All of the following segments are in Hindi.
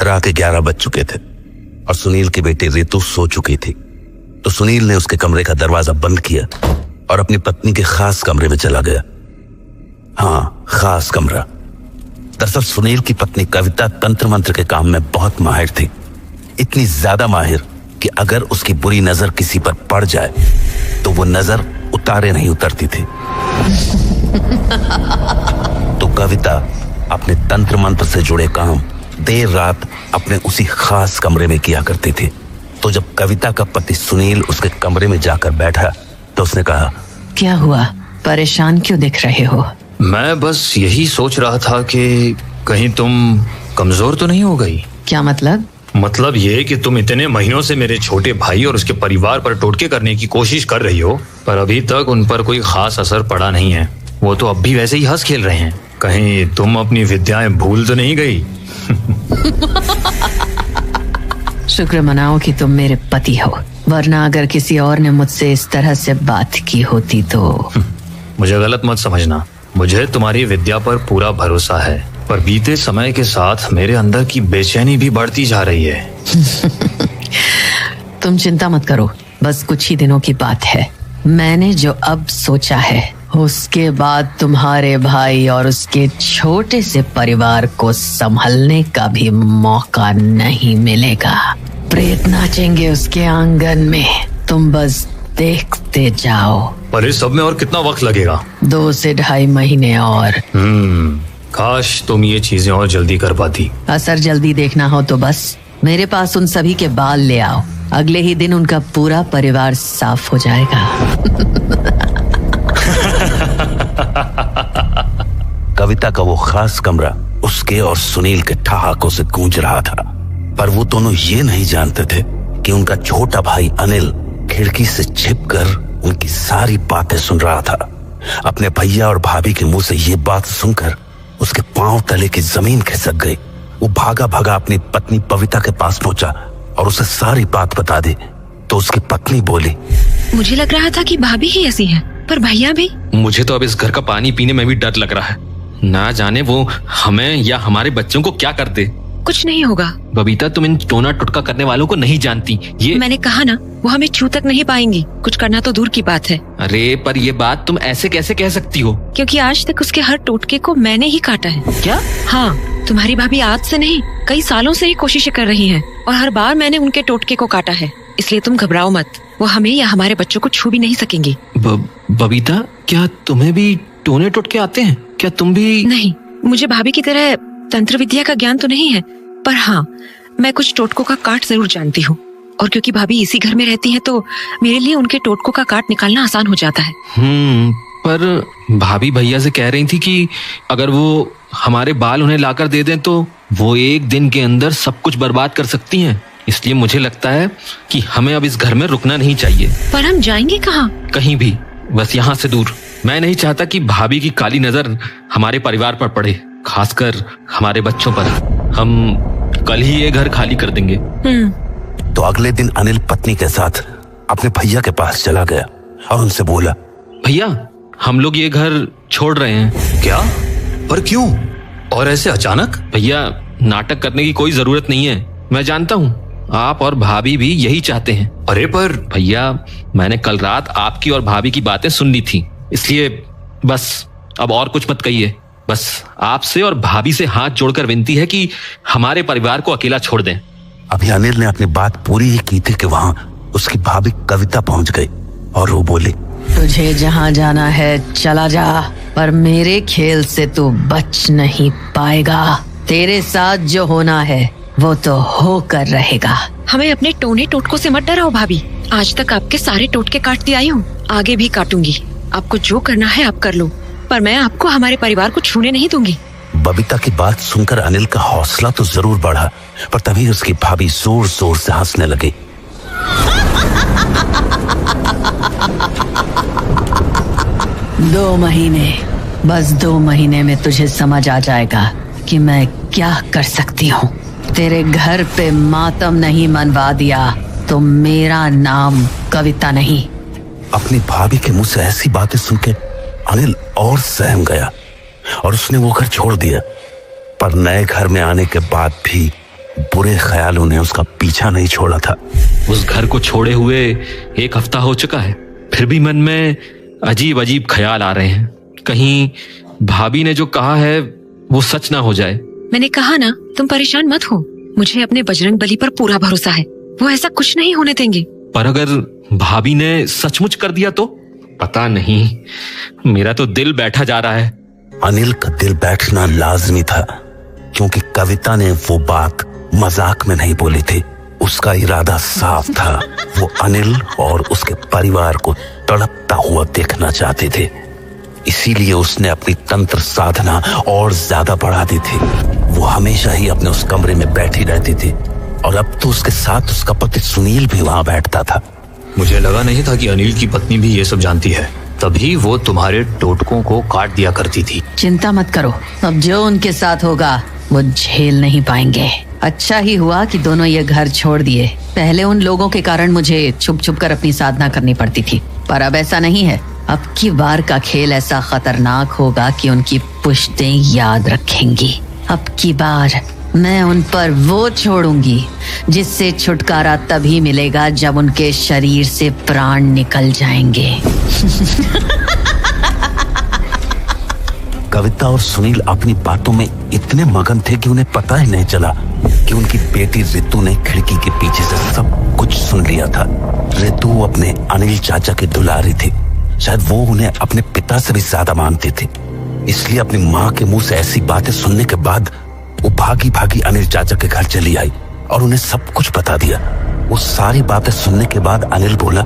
रात के 11 बज चुके थे और सुनील की बेटी रितु सो चुकी थी। तो सुनील ने उसके कमरे का दरवाजा बंद किया और अपनी पत्नी के खास कमरे में चला गया। हाँ, खास कमरा। दरअसल सुनील की पत्नी कविता तंत्र मंत्र के काम में बहुत माहिर थी, इतनी ज्यादा माहिर कि अगर उसकी बुरी नजर किसी पर पड़ जाए तो वो नजर उतारे नहीं उतरती थी। तो कविता अपने तंत्र मंत्र से जुड़े काम देर रात अपने उसी खास कमरे में किया करती थी। तो जब कविता का पति सुनील उसके कमरे में जाकर बैठा तो उसने कहा, क्या हुआ, परेशान क्यों दिख रहे हो? मैं बस यही सोच रहा था कि कहीं तुम कमजोर तो नहीं हो गई। क्या मतलब? मतलब ये कि तुम इतने महीनों से मेरे छोटे भाई और उसके परिवार पर टोटके करने की कोशिश कर रही हो, पर अभी तक उन पर कोई खास असर पड़ा नहीं है। वो तो अब भी वैसे ही हंस खेल रहे हैं। कहीं तुम अपनी विद्याएं भूल तो नहीं गई? शुक्र मनाओ कि तुम मेरे पति हो, वरना अगर किसी और ने मुझसे इस तरह से बात की होती तो। मुझे गलत मत समझना, मुझे तुम्हारी विद्या पर पूरा भरोसा है, पर बीते समय के साथ मेरे अंदर की बेचैनी भी बढ़ती जा रही है। तुम चिंता मत करो, बस कुछ ही दिनों की बात है। मैंने जो अब सोचा है उसके बाद तुम्हारे भाई और उसके छोटे से परिवार को संभलने का भी मौका नहीं मिलेगा। प्रेत नाचेंगे उसके आंगन में, तुम बस देखते जाओ। पर इस सब में और कितना वक्त लगेगा? 2 से 2.5 महीने और। काश तुम ये चीजें और जल्दी कर पाती। असर जल्दी देखना हो तो बस मेरे पास उन सभी के बाल ले आओ, अगले ही दिन उनका पूरा परिवार साफ हो जाएगा। कविता का वो खास कमरा उसके और सुनील के ठहाकों से गूंज रहा था, पर वो दोनों ये नहीं जानते थे कि उनका छोटा भाई अनिल खिड़की से छिपकर उनकी सारी बातें सुन रहा था। अपने भैया और भाभी के मुंह से ये बात सुनकर उसके पांव तले की जमीन खिसक गई। वो भागा भागा अपनी पत्नी पविता के पास पहुंचा और उसे सारी बात बता दी। तो उसकी पत्नी बोली, मुझे लग रहा था कि भाभी ही ऐसी है, पर भैया भी। मुझे तो अब इस घर का पानी पीने में भी डर लग रहा है, ना जाने वो हमें या हमारे बच्चों को क्या कर दे। कुछ नहीं होगा बबीता, तुम इन टोना टुटका करने वालों को नहीं जानती। ये मैंने कहा ना, वो हमें छू तक नहीं पाएंगी। कुछ करना तो दूर की बात है। अरे पर ये बात तुम ऐसे कैसे कह सकती हो? क्योंकि आज तक उसके हर टोटके को मैंने ही काटा है। क्या? हाँ, तुम्हारी भाभी आज से नहीं कई सालों से ही कोशिशें कर रही हैं और हर बार मैंने उनके टोटके को काटा है। इसलिए तुम घबराओ मत, वो हमें या हमारे बच्चों को छू भी नहीं सकेंगी। बबीता, क्या तुम्हें भी टोने टोटके आते हैं? क्या तुम भी? नहीं, मुझे भाभी की तरह तंत्र विद्या का ज्ञान तो नहीं है, पर हाँ, मैं कुछ टोटकों का काट जरूर जानती हूँ। और क्योंकि भाभी इसी घर में रहती हैं, तो मेरे लिए उनके टोटकों का काट निकालना आसान हो जाता है। पर भाभी भैया से कह रही थी कि अगर वो हमारे बाल उन्हें लाकर दे दें तो वो एक दिन के अंदर सब कुछ बर्बाद कर सकती हैं। इसलिए मुझे लगता है कि हमें अब इस घर में रुकना नहीं चाहिए। पर हम जाएंगे कहाँ? कहीं भी, बस यहाँ से दूर। मैं नहीं चाहता कि भाभी की काली नजर हमारे परिवार पर पड़े, खासकर हमारे बच्चों पर। हम कल ही ये घर खाली कर देंगे। तो अगले दिन अनिल पत्नी के साथ अपने भैया के पास चला गया और उनसे बोला, भैया, हम लोग ये घर छोड़ रहे हैं। क्या? पर क्यों? और ऐसे अचानक? भैया, नाटक करने की कोई जरूरत नहीं है। मैं जानता हूँ आप और भाभी भी यही चाहते हैं। अरे पर भैया, मैंने कल रात आपकी और भाभी की बातें सुन ली थी, इसलिए बस अब और कुछ मत कहिए। बस आपसे और भाभी से हाथ जोड़कर विनती है कि हमारे परिवार को अकेला छोड़ दें। अभी अनिल ने अपनी बात पूरी ही की थी कि वहां उसकी भाभी कविता पहुंच गई और वो बोली, तुझे जहाँ जाना है चला जा, पर मेरे खेल से तू बच नहीं पाएगा। तेरे साथ जो होना है वो तो होकर रहेगा। हमें अपने टोने टोटकों से मत डराओ भाभी। आज तक आपके सारे टोटके काटती आई हूँ, आगे भी काटूंगी। आपको जो करना है आप कर लो, पर मैं आपको हमारे परिवार को छूने नहीं दूंगी। बबीता की बात सुनकर अनिल का हौसला तो जरूर बढ़ा, पर तभी उसकी भाभी जोर जोर से हंसने लगी। 2 महीने, बस 2 महीने में तुझे समझ आ जाएगा कि मैं क्या कर सकती हूँ। तेरे घर पे मातम नहीं मनवा दिया तो मेरा नाम कविता नहीं। अपनी भाभी के मुंह से ऐसी बातें सुन के अनिल और सहम गया और उसने वो घर छोड़ दिया। पर नए घर में आने के बाद भी बुरे ख्यालों ने उसका पीछा नहीं छोड़ा था। उस घर को छोड़े हुए 1 हफ्ता हो चुका है, फिर भी मन में अजीब अजीब ख्याल आ रहे हैं। कहीं भाभी ने जो कहा है वो सच ना हो जाए। मैंने कहा ना, तुम परेशान मत हो, मुझे अपने बजरंग बली पर पूरा भरोसा है, वो ऐसा कुछ नहीं होने देंगे। पर अगर भाभी ने सचमुच कर दिया तो? पता नहीं, मेरा तो दिल बैठा जा रहा है। अनिल का दिल बैठना लाजमी था, क्योंकि कविता ने वो बात मजाक में नहीं बोली थी। उसका इरादा साफ था, वो अनिल और उसके परिवार को तड़पता हुआ देखना चाहते थे। इसीलिए उसने अपनी तंत्र साधना और ज्यादा बढ़ा दी थी। वो हमेशा ही अपने उस कमरे में बैठी रहती थी, और अब तो उसके साथ उसका पति सुनील भी वहां बैठता था। मुझे लगा नहीं था कि अनिल की पत्नी भी ये सब जानती है, तभी वो तुम्हारे टोटकों को काट दिया करती थी। चिंता मत करो, अब जो उनके साथ होगा वो झेल नहीं पाएंगे। अच्छा ही हुआ कि दोनों ये घर छोड़ दिए। पहले उन लोगों के कारण मुझे छुप छुप कर अपनी साधना करनी पड़ती थी, पर अब ऐसा नहीं है। अब की बार का खेल ऐसा खतरनाक होगा कि उनकी पुश्तें याद रखेंगी। अब की बार मैं उन पर वो छोड़ूंगी जिससे छुटकारा तभी मिलेगा जब उनके शरीर से प्राण निकल जाएंगे। कविता और सुनील अपनी बातों में इतने मगन थे कि उन्हें पता ही नहीं चला कि उनकी बेटी रितु ने खिड़की के पीछे से सब कुछ सुन लिया था। रितु अपने अनिल चाचा की दुलारी थी। शायद वो उन्हें अपने पिता से भी ज्यादा मानती थी, इसलिए अपनी माँ के मुंह से ऐसी बातें सुनने के बाद वो भागी भागी अनिल चाचा के घर चली आई और उन्हें सब कुछ बता दिया। वो सारी बातें सुनने के बाद अनिल बोला,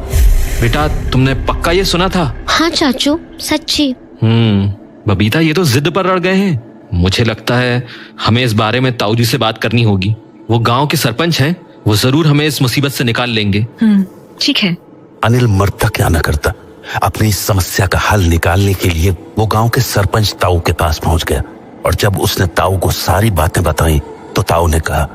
बेटा तुमने पक्का ये सुना था? हाँ चाचू, सच्ची। बबीता ये तो जिद पर अड़ गए हैं। मुझे लगता है हमें इस बारे में ताऊ जी से बात करनी होगी। वो गांव के सरपंच हैं, वो जरूर हमें इस मुसीबत से निकाल लेंगे। ठीक है। अनिल मरता क्या न करता, अपनी इस समस्या का हल निकालने के लिए वो गांव के सरपंच ताऊ के पास पहुंच गया। और जब उसने ताऊ को सारी बातें बताई तो ताऊ ने कहा,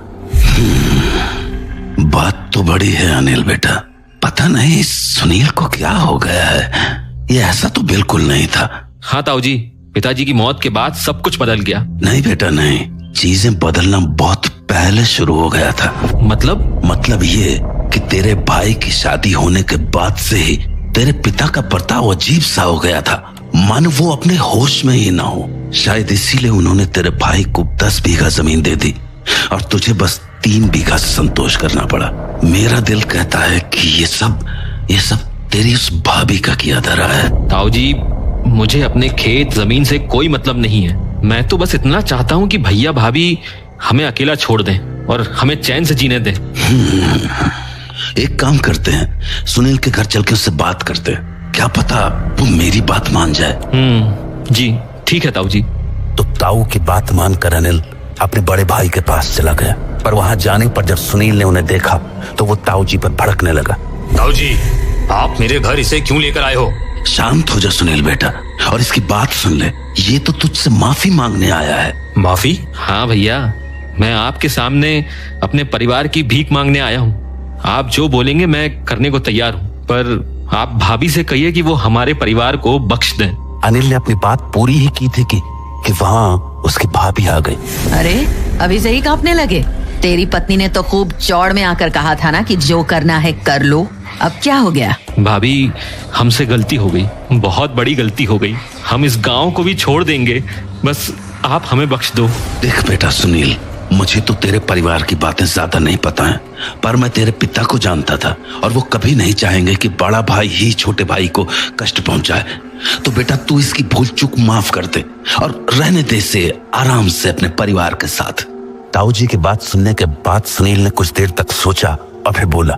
बात तो बड़ी है अनिल बेटा, पता नहीं सुनील को क्या हो गया है, ये ऐसा तो बिल्कुल नहीं था। हाँ ताऊ जी, पिताजी की मौत के बाद सब कुछ बदल गया। नहीं बेटा नहीं, चीजें बदलना बहुत पहले शुरू हो गया था। मतलब ये कि तेरे भाई की शादी होने के बाद से ही तेरे पिता का बर्ताव अजीब सा हो गया था, मानो वो अपने होश में ही ना हो। शायद इसीलिए उन्होंने तेरे भाई को 10 बीघा जमीन दे दी और तुझे बस 3 बीघा से संतोष करना पड़ा। मेरा दिल कहता है कि ये सब तेरी उस भाभी का किया धरा है। ताऊ जी, मुझे अपने खेत जमीन से कोई मतलब नहीं है। मैं तो बस इतना चाहता हूँ कि भैया भाभी हमें अकेला छोड़ दें और हमें चैन से जीने दें। एक काम करते हैं, सुनील के घर चल के उससे बात करते हैं, क्या पता वो मेरी बात मान जाए। जी ठीक है ताऊ जी। तो ताऊ की बात मानकर अनिल अपने बड़े भाई के पास चला गया, पर वहां जाने पर जब सुनील ने उन्हें देखा तो वो ताऊ जी पर भड़कने लगा। ताऊ जी, आप मेरे घर इसे क्यों लेकर आए हो? शांत हो जा सुनील बेटा, और इसकी बात सुन ले, ये तो तुझसे माफी मांगने आया है। माफी? हाँ भैया, मैं आपके सामने अपने परिवार की भीख मांगने आया हूँ। आप जो बोलेंगे मैं करने को तैयार हूँ, पर आप भाभी से कहिए कि वो हमारे परिवार को बख्श दें। अनिल ने अपनी बात पूरी ही की थी कि वहाँ उसकी भाभी आ गई। अरे अभी से ही कांपने लगे? तेरी पत्नी ने तो खूब चौड़ में आकर कहा था ना कि जो करना है कर लो, अब क्या हो गया? भाभी, हमसे गलती हो गई, बहुत बड़ी गलती हो गई। हम इस गांव को भी छोड़ देंगे, बस आप हमें बख्श दो। देख बेटा सुनील, मुझे तो तेरे परिवार की बातें ज्यादा नहीं पता हैं, पर मैं तेरे पिता को जानता था और वो कभी नहीं चाहेंगे कि बड़ा भाई ही छोटे भाई को कष्ट पहुंचाए। तो बेटा तू इसकी भूल चूक माफ कर दे और रहने दे से आराम से अपने परिवार के साथ। ताऊ जी की बात सुनने के बाद सुनील ने कुछ देर तक सोचा और फिर बोला,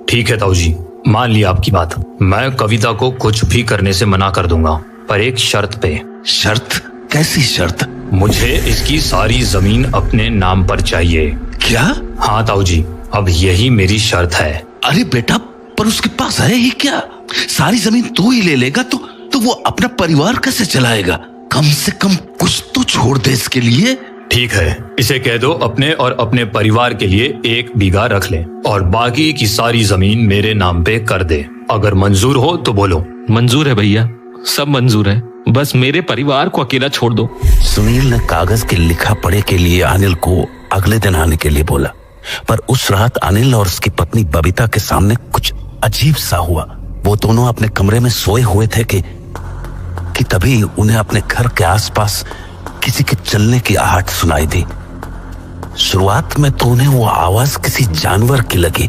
ठीक है ताऊ जी, मान लिया आपकी बात। मैं कविता को कुछ भी करने से मना कर दूंगा, पर एक शर्त पे। शर्त? कैसी शर्त? मुझे इसकी सारी जमीन अपने नाम पर चाहिए। क्या? हाँ ताऊ जी, अब यही मेरी शर्त है। अरे बेटा, पर उसके पास है ही क्या? सारी जमीन तू ही ले लेगा तो वो अपना परिवार कैसे चलाएगा? कम से कम कुछ तो छोड़ दे इसके लिए। ठीक है, इसे कह दो अपने और अपने परिवार के लिए 1 बीघा रख ले और बाकी की सारी जमीन मेरे नाम पे कर दे। अगर मंजूर हो तो बोलो। मंजूर है भैया, सब मंजूर है, बस मेरे परिवार को अकेला छोड़ दो। सुनील ने कागज के लिखा पढ़े के लिए अनिल को अगले दिन आने के लिए बोला। पर उस रात अनिल और उसकी पत्नी बबीता के सामने कुछ अजीब सा हुआ। वो दोनों अपने कमरे में सोए हुए थे कि तभी उन्हें अपने घर के आसपास किसी के चलने की आहट सुनाई दी। शुरुआत में तो उन्हें वो आवाज किसी जानवर की लगी,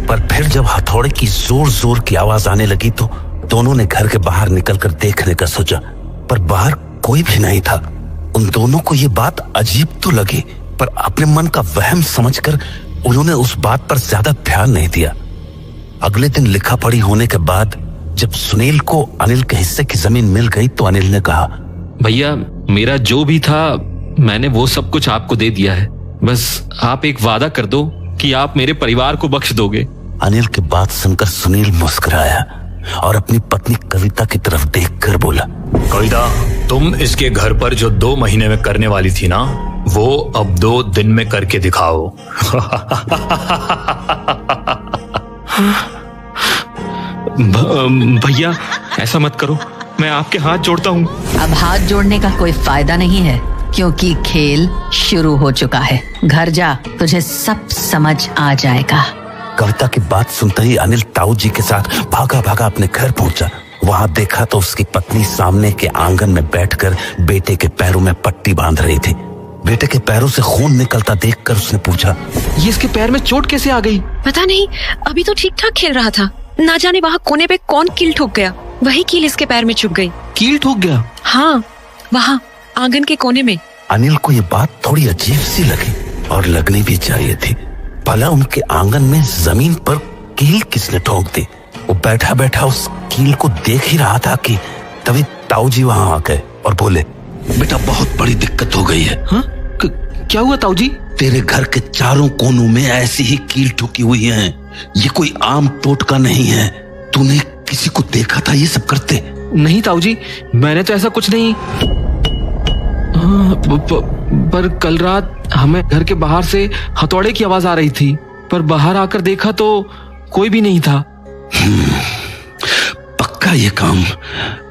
पर फिर जब हथौड़े की जोर जोर की आवाज आने लगी तो दोनों ने घर के बाहर निकलकर देखने का सोचा, पर बाहर कोई भी नहीं था। उन दोनों को ये बात अजीब तो लगी, पर अपने मन का वहम समझकर उन्होंने उस बात पर ज्यादा ध्यान नहीं दिया। अगले दिन लिखा पढ़ी होने के बाद जब सुनील को अनिल के हिस्से की जमीन मिल गई तो अनिल ने कहा, भैया मेरा जो भी था मैंने वो सब कुछ आपको दे दिया है, बस आप एक वादा कर दो कि आप मेरे परिवार को बख्श दोगे। अनिल की बात सुनकर सुनील मुस्कुराया और अपनी पत्नी कविता की तरफ देखकर बोला, कविता, तुम इसके घर पर जो 2 महीने में करने वाली थी ना, वो अब 2 दिन में करके दिखाओ। भैया ऐसा मत करो, मैं आपके हाथ जोड़ता हूँ। अब हाथ जोड़ने का कोई फायदा नहीं है, क्योंकि खेल शुरू हो चुका है। घर जा, तुझे सब समझ आ जाएगा। कविता की बात सुनते ही अनिल ताऊ जी के साथ भागा भागा अपने घर पहुंचा। वहां देखा तो उसकी पत्नी सामने के आंगन में बैठकर बेटे के पैरों में पट्टी बांध रही थी। बेटे के पैरों से खून निकलता देखकर उसने पूछा, ये इसके पैर में चोट कैसे आ गई? पता नहीं, अभी तो ठीक ठाक खेल रहा था, ना जाने वहाँ कोने पे कौन कील ठोक गया, वही कील इसके पैर में चुभ गई। कील ठोक गया? हाँ, वहाँ आंगन के कोने में। अनिल को ये बात थोड़ी अजीब सी लगी और लगनी भी चाहिए थी। भला उनके आंगन में जमीन पर कील किसने ठोक दी? वो बैठा बैठा उस कील को देख ही रहा था कि तभी ताऊ जी वहां आ गए और बोले, बेटा बहुत बड़ी दिक्कत हो गई है। हाँ? क्या हुआ ताऊ जी? तेरे घर के चारों कोनों में ऐसी ही कील ठुकी हुई हैं। ये कोई आम टोटका नहीं है। तूने किसी को देखा था ये सब करते? नहीं ताऊ जी, मैंने तो ऐसा कुछ नहीं। पर कल रात हमें घर के बाहर से हथौड़े की आवाज आ रही थी, पर बाहर आकर देखा तो कोई भी नहीं था। पक्का ये काम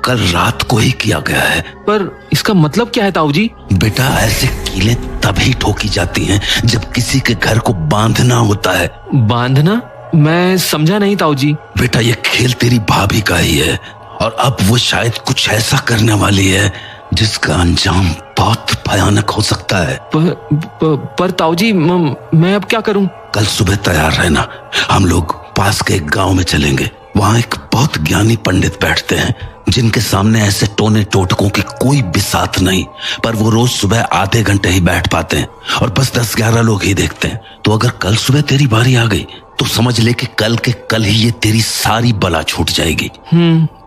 कल रात को ही किया गया है। पर इसका मतलब क्या है ताऊ जी? बेटा ऐसे कीलें तभी ठोकी जाती हैं जब किसी के घर को बांधना होता है। बांधना? मैं समझा नहीं ताऊ जी। बेटा ये खेल तेरी भाभी का ही है और अब वो शायद कुछ ऐसा करने वाली है जिसका अंजाम बहुत भयानक हो सकता है। पर ताऊ जी मैं अब क्या करूं? कल सुबह तैयार रहना, हम लोग पास के एक गांव में चलेंगे। वहाँ एक बहुत ज्ञानी पंडित बैठते हैं जिनके सामने ऐसे टोने टोटकों की कोई बिसात नहीं, पर वो रोज सुबह आधे घंटे ही बैठ पाते हैं और बस 10-11 लोग ही देखते हैं। तो अगर कल सुबह तेरी बारी आ गई तो समझ ले कि कल के कल ही ये तेरी सारी बला छूट जाएगी।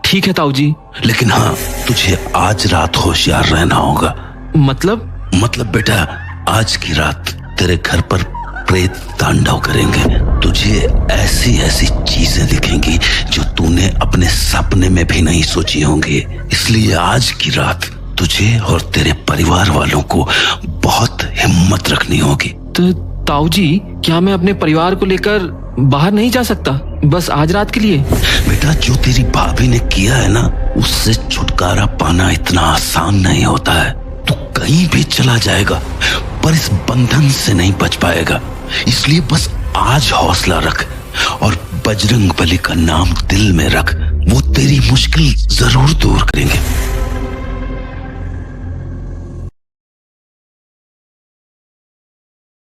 ठीक है ताऊ जी। लेकिन हाँ, तुझे आज रात होशियार रहना होगा। मतलब बेटा आज की रात तेरे घर पर प्रेत तांडव करेंगे। तुझे ऐसी ऐसी चीजें दिखेंगी जो तूने अपने सपने में भी नहीं सोची होंगी। इसलिए आज की रात तुझे और तेरे परिवार वालों को बहुत हिम्मत रखनी होगी। तो ताऊ जी, क्या मैं अपने परिवार को लेकर बाहर नहीं जा सकता बस आज रात के लिए? बेटा जो तेरी भाभी ने किया है ना, उससे छुटकारा पाना इतना आसान नहीं होता है। तू कहीं भी चला जाएगा पर इस बंधन से नहीं बच पाएगा। इसलिए बस आज हौसला रख और बजरंग बली का नाम दिल में रख, वो तेरी मुश्किल जरूर दूर करेंगे।